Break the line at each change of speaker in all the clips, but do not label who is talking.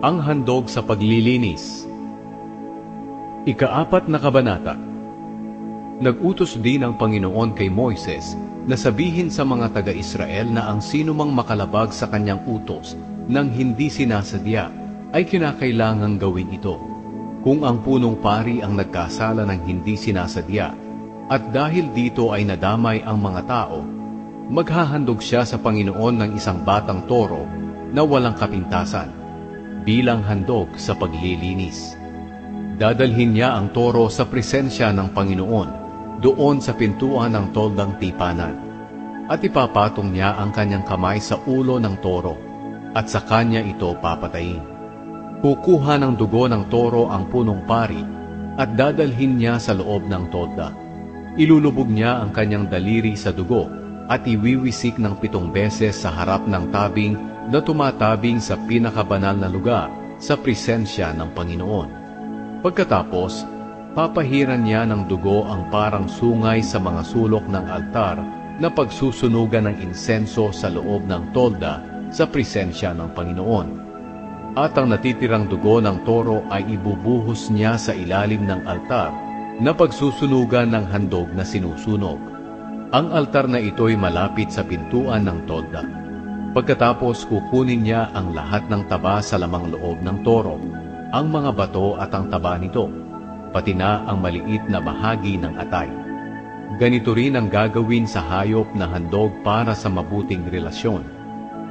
Ang handog sa paglilinis. Ika-4 na kabanata. Nag-utos din ang Panginoon kay Moises na sabihin sa mga taga-Israel na ang sinumang makalabag sa kanyang utos nang hindi sinasadya ay kinakailangang gawin ito. Kung ang punong pari ang nagkasala ng hindi sinasadya at dahil dito ay nadamay ang mga tao, maghahandog siya sa Panginoon ng isang batang toro na walang kapintasan bilang handog sa paglilinis. Dadalhin niya ang toro sa presensya ng Panginoon doon sa pintuan ng toldang tipanan at ipapatong niya ang kanyang kamay sa ulo ng toro at sa kanya ito papatayin. Kukuha ng dugo ng toro ang punong pari at dadalhin niya sa loob ng tolda. Ilulubog niya ang kanyang daliri sa dugo at iwiwisik ng 7 beses sa harap ng tabing na tumatabing sa pinakabanal na lugar sa presensya ng Panginoon. Pagkatapos, papahiran niya ng dugo ang parang sungay sa mga sulok ng altar na pagsusunugan ng insenso sa loob ng tolda sa presensya ng Panginoon. At ang natitirang dugo ng toro ay ibubuhos niya sa ilalim ng altar na pagsusunugan ng handog na sinusunog. Ang altar na ito'y malapit sa pintuan ng tolda. Pagkatapos kukunin niya ang lahat ng taba sa lamang loob ng toro, ang mga bato at ang taba nito, pati na ang maliit na bahagi ng atay. Ganito rin ang gagawin sa hayop na handog para sa mabuting relasyon.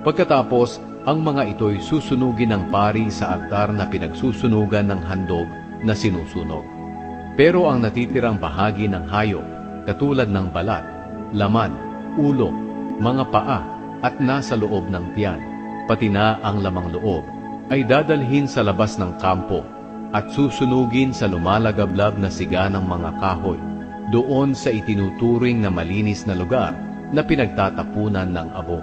Pagkatapos, ang mga ito'y susunugin ng pari sa altar na pinagsusunugan ng handog na sinusunog. Pero ang natitirang bahagi ng hayop, katulad ng balat, laman, ulo, mga paa, at nasa loob ng tiyan, pati na ang lamang loob, ay dadalhin sa labas ng kampo at susunugin sa lumalagablab na siga ng mga kahoy, doon sa itinuturing na malinis na lugar na pinagtatapunan ng abo.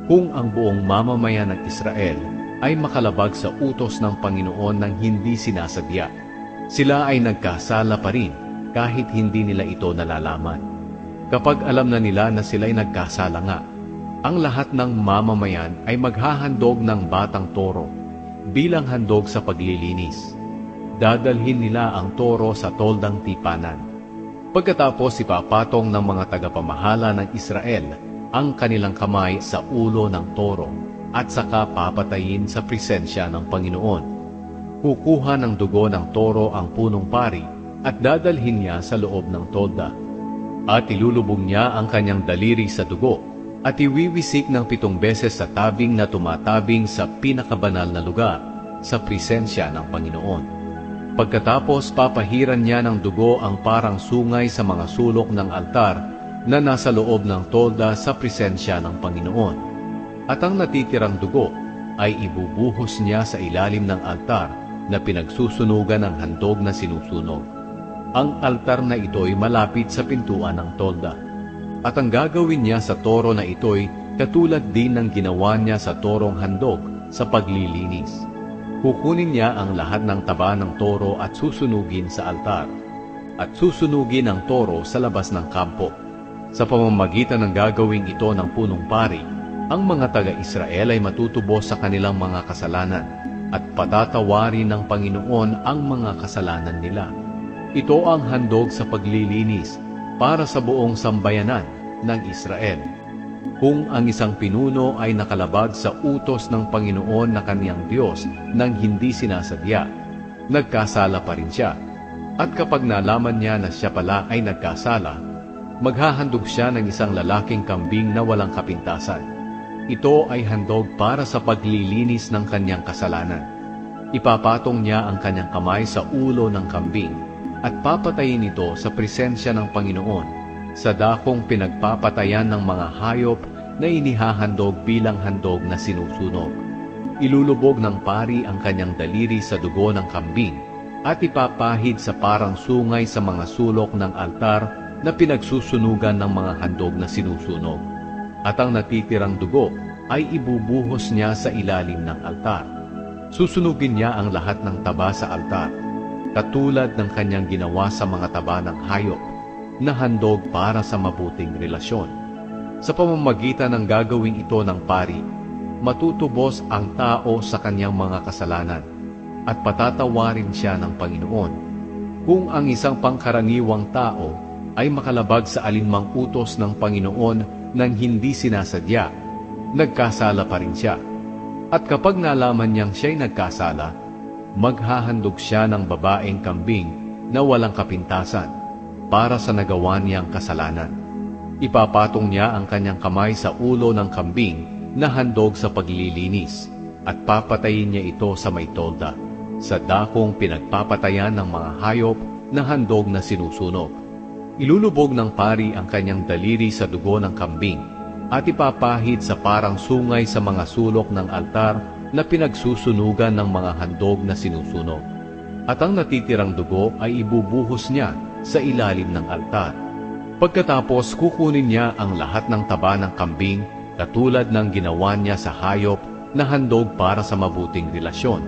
Kung ang buong mamamayan ng Israel ay makalabag sa utos ng Panginoon ng hindi sinasadya, sila ay nagkasala pa rin kahit hindi nila ito nalalaman. Kapag alam na nila na sila'y nagkasala nga, ang lahat ng mamamayan ay maghahandog ng batang toro bilang handog sa paglilinis. Dadalhin nila ang toro sa toldang tipanan. Pagkatapos ipapatong ng mga tagapamahala ng Israel ang kanilang kamay sa ulo ng toro at saka papatayin sa presensya ng Panginoon. Kukuha ng dugo ng toro ang punong pari at dadalhin niya sa loob ng tolda. At ilulubog niya ang kanyang daliri sa dugo at iwiwisik ng 7 beses sa tabing na tumatabing sa pinakabanal na lugar sa presensya ng Panginoon. Pagkatapos papahiran niya ng dugo ang parang sungay sa mga sulok ng altar na nasa loob ng tolda sa presensya ng Panginoon. At ang natitirang dugo ay ibubuhos niya sa ilalim ng altar na pinagsusunugan ng handog na sinusunog. Ang altar na ito'y malapit sa pintuan ng tolda. At ang gagawin niya sa toro na ito'y katulad din ng ginawa niya sa torong handog sa paglilinis. Kukunin niya ang lahat ng taba ng toro at susunugin sa altar. At susunugin ang toro sa labas ng kampo. Sa pamamagitan ng gagawing ito ng punong pari, ang mga taga-Israel ay matutubos sa kanilang mga kasalanan at patatawarin ng Panginoon ang mga kasalanan nila. Ito ang handog sa paglilinis para sa buong sambayanan ng Israel. Kung ang isang pinuno ay nakalabag sa utos ng Panginoon na kaniyang Diyos nang hindi sinasadya, nagkasala pa rin siya. At kapag nalaman niya na siya pala ay nagkasala, maghahandog siya ng isang lalaking kambing na walang kapintasan. Ito ay handog para sa paglilinis ng kanyang kasalanan. Ipapatong niya ang kanyang kamay sa ulo ng kambing at papatayin ito sa presensya ng Panginoon sa dakong pinagpapatayan ng mga hayop na inihahandog bilang handog na sinusunog. Ilulubog ng pari ang kanyang daliri sa dugo ng kambing at ipapahid sa parang sungay sa mga sulok ng altar na pinagsusunugan ng mga handog na sinusunog. At ang natitirang dugo ay ibubuhos niya sa ilalim ng altar. Susunugin niya ang lahat ng taba sa altar, katulad ng kanyang ginawa sa mga taba ng hayop na handog para sa mabuting relasyon. Sa pamamagitan ng gagawing ito ng pari, matutubos ang tao sa kanyang mga kasalanan at patatawarin siya ng Panginoon. Kung ang isang pangkaraniwang tao ay makalabag sa alinmang utos ng Panginoon nang hindi sinasadya, nagkasala pa rin siya. At kapag nalaman niyang siya'y nagkasala, maghahandog siya ng babaeng kambing na walang kapintasan para sa nagawa niyang kasalanan. Ipapatong niya ang kanyang kamay sa ulo ng kambing na handog sa paglilinis at papatayin niya ito sa may tolda, sa dakong pinagpapatayan ng mga hayop na handog na sinusunog. Ilulubog ng pari ang kanyang daliri sa dugo ng kambing at ipapahid sa parang sungay sa mga sulok ng altar na pinagsusunugan ng mga handog na sinusunog. At ang natitirang dugo ay ibubuhos niya sa ilalim ng altar. Pagkatapos kukunin niya ang lahat ng taba ng kambing katulad ng ginawa niya sa hayop na handog para sa mabuting relasyon.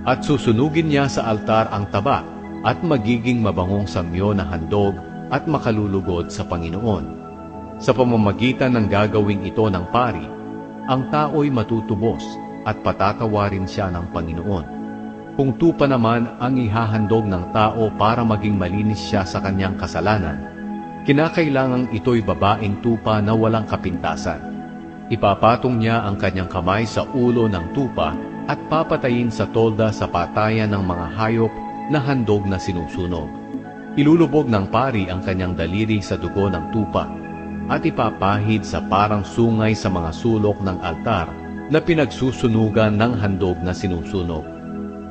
At susunugin niya sa altar ang taba at magiging mabangong samyo na handog at makalulugod sa Panginoon. Sa pamamagitan ng gagawing ito ng pari, ang tao'y matutubos at patatawarin siya ng Panginoon. Kung tupa naman ang ihahandog ng tao para maging malinis siya sa kanyang kasalanan, kinakailangang ito'y babaeng tupa na walang kapintasan. Ipapatong niya ang kanyang kamay sa ulo ng tupa at papatayin sa tolda sa patayan ng mga hayop na handog na sinusunog. Ilulubog ng pari ang kanyang daliri sa dugo ng tupa at ipapahid sa parang sungay sa mga sulok ng altar na pinagsusunugan ng handog na sinusunog.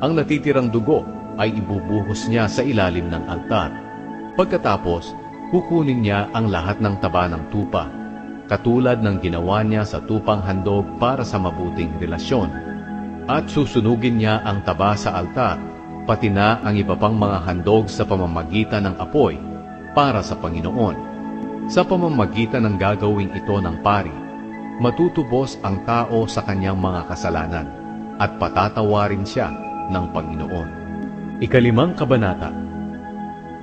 Ang natitirang dugo ay ibubuhos niya sa ilalim ng altar. Pagkatapos, kukunin niya ang lahat ng taba ng tupa, katulad ng ginawa niya sa tupang handog para sa mabuting relasyon, at susunugin niya ang taba sa altar, pati na ang iba pang mga handog sa pamamagitan ng apoy para sa Panginoon. Sa pamamagitan ng gagawing ito ng pari, matutubos ang tao sa kanyang mga kasalanan at patatawarin siya ng Panginoon. Ikalimang kabanata.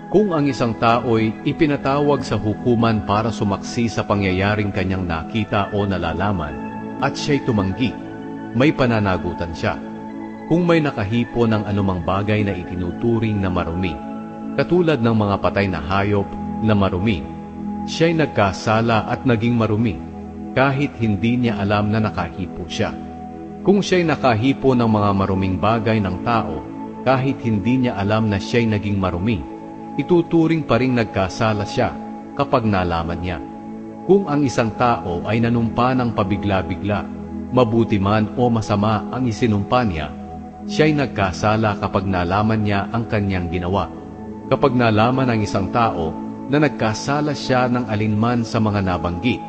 Kung ang isang tao'y ipinatawag sa hukuman para sumaksi sa pangyayaring kanyang nakita o nalalaman at siya'y tumanggi, may pananagutan siya. Kung may nakahipo ng anumang bagay na itinuturing na marumi, katulad ng mga patay na hayop na marumi, siya'y nagkasala at naging marumi, kahit hindi niya alam na nakahipo siya. Kung siya'y nakahipo ng mga maruming bagay ng tao, kahit hindi niya alam na siya'y naging marumi, ituturing pa ring nagkasala siya kapag nalaman niya. Kung ang isang tao ay nanumpa ng pabigla-bigla, mabuti man o masama ang isinumpa niya, siya'y nagkasala kapag nalaman niya ang kanyang ginawa. Kapag nalaman ng isang tao na nagkasala siya ng alinman sa mga nabanggit,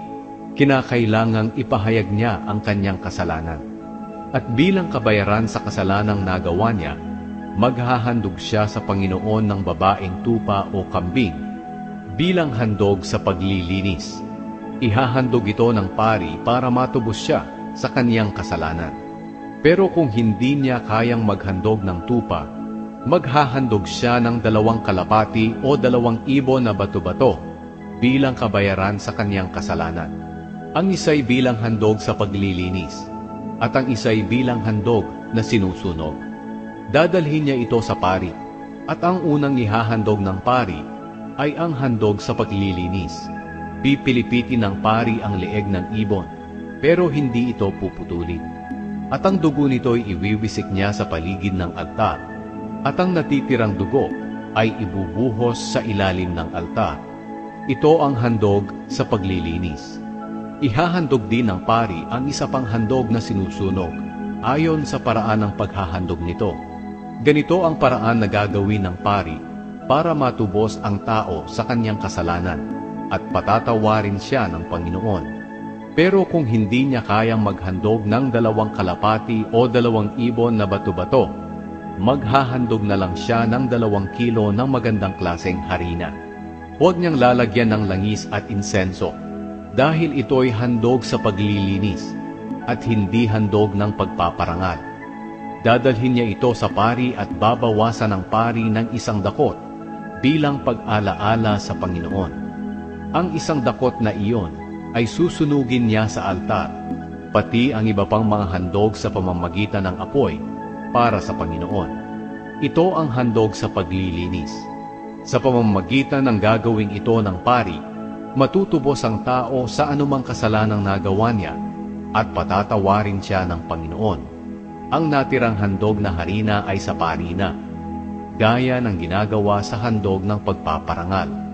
kinakailangang ipahayag niya ang kanyang kasalanan. At bilang kabayaran sa kasalanang nagawa niya, maghahandog siya sa Panginoon ng babaeng tupa o kambing bilang handog sa paglilinis. Ihahandog ito ng pari para matubos siya sa kaniyang kasalanan. Pero kung hindi niya kayang maghandog ng tupa, maghahandog siya ng 2 kalapati o 2 ibon na bato-bato bilang kabayaran sa kaniyang kasalanan. Ang isa'y bilang handog sa paglilinis at ang isa'y bilang handog na sinusunog. Dadalhin niya ito sa pari at ang unang ihahandog ng pari ay ang handog sa paglilinis. Pipilipitin ng pari ang leeg ng ibon, pero hindi ito puputulin. At ang dugo nito'y iwiwisik niya sa paligid ng altar, at ang natitirang dugo ay ibubuhos sa ilalim ng altar. Ito ang handog sa paglilinis. Ihahandog din ng pari ang isa pang handog na sinusunog, ayon sa paraan ng paghahandog nito. Ganito ang paraan na gagawin ng pari para matubos ang tao sa kanyang kasalanan at patatawarin siya ng Panginoon. Pero kung hindi niya kayang maghandog ng 2 kalapati o 2 ibon na bato-bato, maghahandog na lang siya ng 2 kilo ng magandang klaseng harina. Huwag niyang lalagyan ng langis at insenso, dahil ito'y handog sa paglilinis at hindi handog ng pagpaparangal. Dadalhin niya ito sa pari at babawasan ng pari ng 1 dakot bilang pag-alaala sa Panginoon. Ang 1 dakot na iyon ay susunugin niya sa altar pati ang iba pang mga handog sa pamamagitan ng apoy para sa Panginoon. Ito ang handog sa paglilinis. Sa pamamagitan ng gagawing ito ng pari, matutubos ang tao sa anumang kasalanang nagawa niya at patatawarin siya ng Panginoon. Ang natirang handog na harina ay sa pari na, gaya ng ginagawa sa handog ng pagpaparangal.